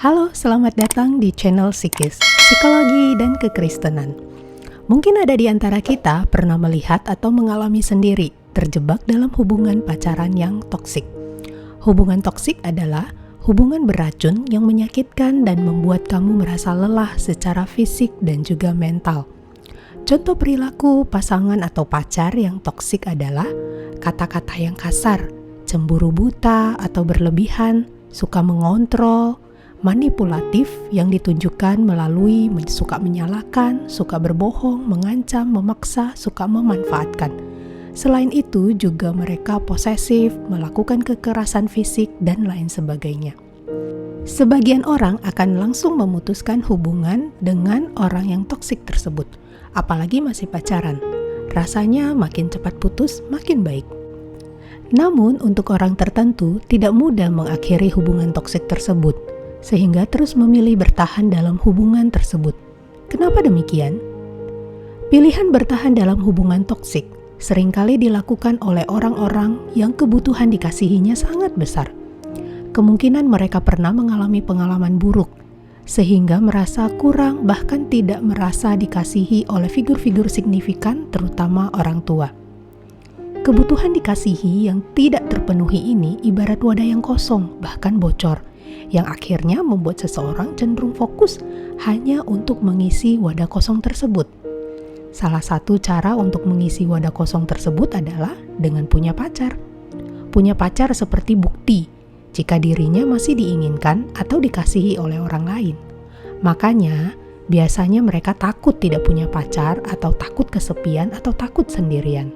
Halo, selamat datang di channel Psikis, Psikologi dan Kekristenan. Mungkin ada di antara kita pernah melihat atau mengalami sendiri terjebak dalam hubungan pacaran yang toksik. Hubungan toksik adalah hubungan beracun yang menyakitkan dan membuat kamu merasa lelah secara fisik dan juga mental. Contoh perilaku pasangan atau pacar yang toksik adalah kata-kata yang kasar, cemburu buta atau berlebihan, suka mengontrol, manipulatif yang ditunjukkan melalui suka menyalahkan, suka berbohong, mengancam, memaksa, suka memanfaatkan. Selain itu juga mereka posesif, melakukan kekerasan fisik, dan lain sebagainya. Sebagian orang akan langsung memutuskan hubungan dengan orang yang toksik tersebut, apalagi masih pacaran. Rasanya makin cepat putus, makin baik. Namun untuk orang tertentu tidak mudah mengakhiri hubungan toksik tersebut, sehingga terus memilih bertahan dalam hubungan tersebut. Kenapa demikian? Pilihan bertahan dalam hubungan toksik seringkali dilakukan oleh orang-orang yang kebutuhan dikasihinya sangat besar. Kemungkinan mereka pernah mengalami pengalaman buruk, sehingga merasa kurang bahkan tidak merasa dikasihi oleh figur-figur signifikan, terutama orang tua. Kebutuhan dikasihi yang tidak terpenuhi ini ibarat wadah yang kosong, bahkan bocor, yang akhirnya membuat seseorang cenderung fokus hanya untuk mengisi wadah kosong tersebut. Salah satu cara untuk mengisi wadah kosong tersebut adalah dengan punya pacar. Punya pacar seperti bukti jika dirinya masih diinginkan atau dikasihi oleh orang lain. Makanya, biasanya mereka takut tidak punya pacar atau takut kesepian atau takut sendirian.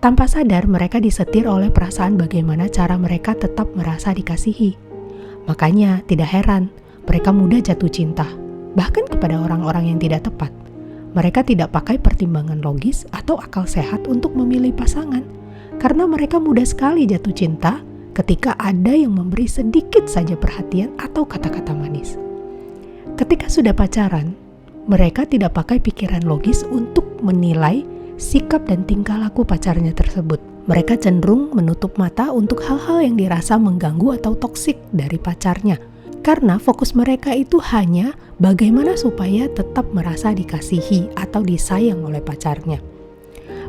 Tanpa sadar, mereka disetir oleh perasaan bagaimana cara mereka tetap merasa dikasihi. Makanya tidak heran mereka mudah jatuh cinta, bahkan kepada orang-orang yang tidak tepat. Mereka tidak pakai pertimbangan logis atau akal sehat untuk memilih pasangan, karena mereka mudah sekali jatuh cinta ketika ada yang memberi sedikit saja perhatian atau kata-kata manis. Ketika sudah pacaran, mereka tidak pakai pikiran logis untuk menilai sikap dan tingkah laku pacarnya tersebut. Mereka cenderung menutup mata untuk hal-hal yang dirasa mengganggu atau toksik dari pacarnya, karena fokus mereka itu hanya bagaimana supaya tetap merasa dikasihi atau disayang oleh pacarnya.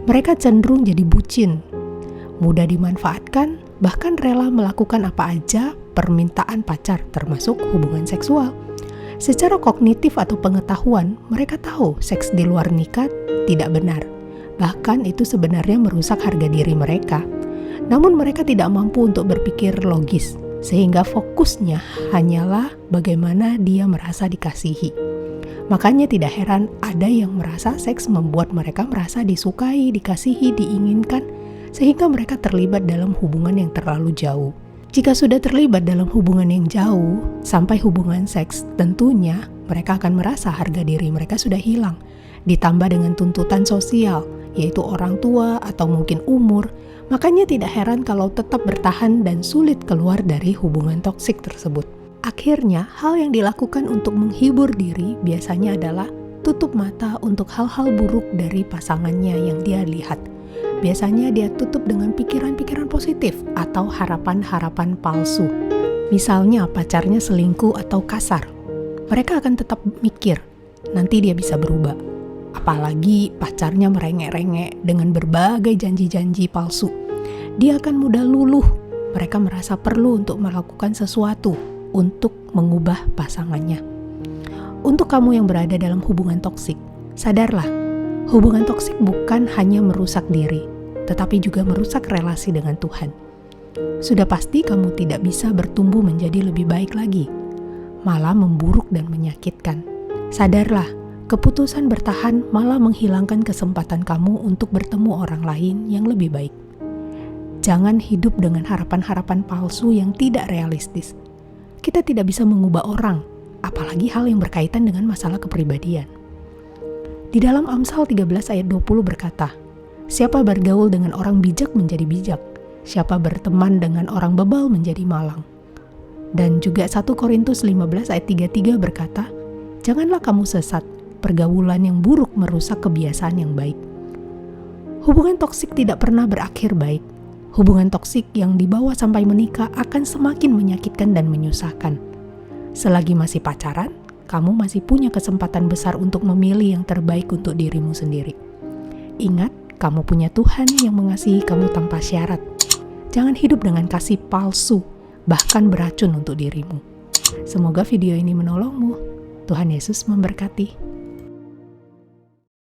Mereka cenderung jadi bucin, mudah dimanfaatkan, bahkan rela melakukan apa aja permintaan pacar, termasuk hubungan seksual. Secara kognitif atau pengetahuan, mereka tahu seks di luar nikah tidak benar. Bahkan itu sebenarnya merusak harga diri mereka. Namun mereka tidak mampu untuk berpikir logis, sehingga fokusnya hanyalah bagaimana dia merasa dikasihi. Makanya tidak heran ada yang merasa seks membuat mereka merasa disukai, dikasihi, diinginkan, sehingga mereka terlibat dalam hubungan yang terlalu jauh. Jika sudah terlibat dalam hubungan yang jauh, sampai hubungan seks, tentunya mereka akan merasa harga diri mereka sudah hilang. Ditambah dengan tuntutan sosial, yaitu orang tua atau mungkin umur, makanya tidak heran kalau tetap bertahan dan sulit keluar dari hubungan toksik tersebut. Akhirnya, hal yang dilakukan untuk menghibur diri biasanya adalah tutup mata untuk hal-hal buruk dari pasangannya yang dia lihat. Biasanya dia tutup dengan pikiran-pikiran positif atau harapan-harapan palsu. Misalnya pacarnya selingkuh atau kasar. Mereka akan tetap mikir, nanti dia bisa berubah. Apalagi pacarnya merengek-rengek dengan berbagai janji-janji palsu. Dia akan mudah luluh. Mereka merasa perlu untuk melakukan sesuatu untuk mengubah pasangannya. Untuk kamu yang berada dalam hubungan toksik, sadarlah, hubungan toksik bukan hanya merusak diri, tetapi juga merusak relasi dengan Tuhan. Sudah pasti kamu tidak bisa bertumbuh menjadi lebih baik lagi, malah memburuk dan menyakitkan. Sadarlah, keputusan bertahan malah menghilangkan kesempatan kamu untuk bertemu orang lain yang lebih baik. Jangan hidup dengan harapan-harapan palsu yang tidak realistis. Kita tidak bisa mengubah orang, apalagi hal yang berkaitan dengan masalah kepribadian. Di dalam Amsal 13 ayat 20 berkata, "Siapa bergaul dengan orang bijak menjadi bijak, siapa berteman dengan orang bebal menjadi malang." Dan juga 1 Korintus 15 ayat 33 berkata, "Janganlah kamu sesat, pergaulan yang buruk merusak kebiasaan yang baik." Hubungan toksik tidak pernah berakhir baik. Hubungan toksik yang dibawa sampai menikah akan semakin menyakitkan dan menyusahkan. Selagi masih pacaran, kamu masih punya kesempatan besar untuk memilih yang terbaik untuk dirimu sendiri. Ingat, kamu punya Tuhan yang mengasihi kamu tanpa syarat. Jangan hidup dengan kasih palsu, bahkan beracun untuk dirimu. Semoga video ini menolongmu. Tuhan Yesus memberkati.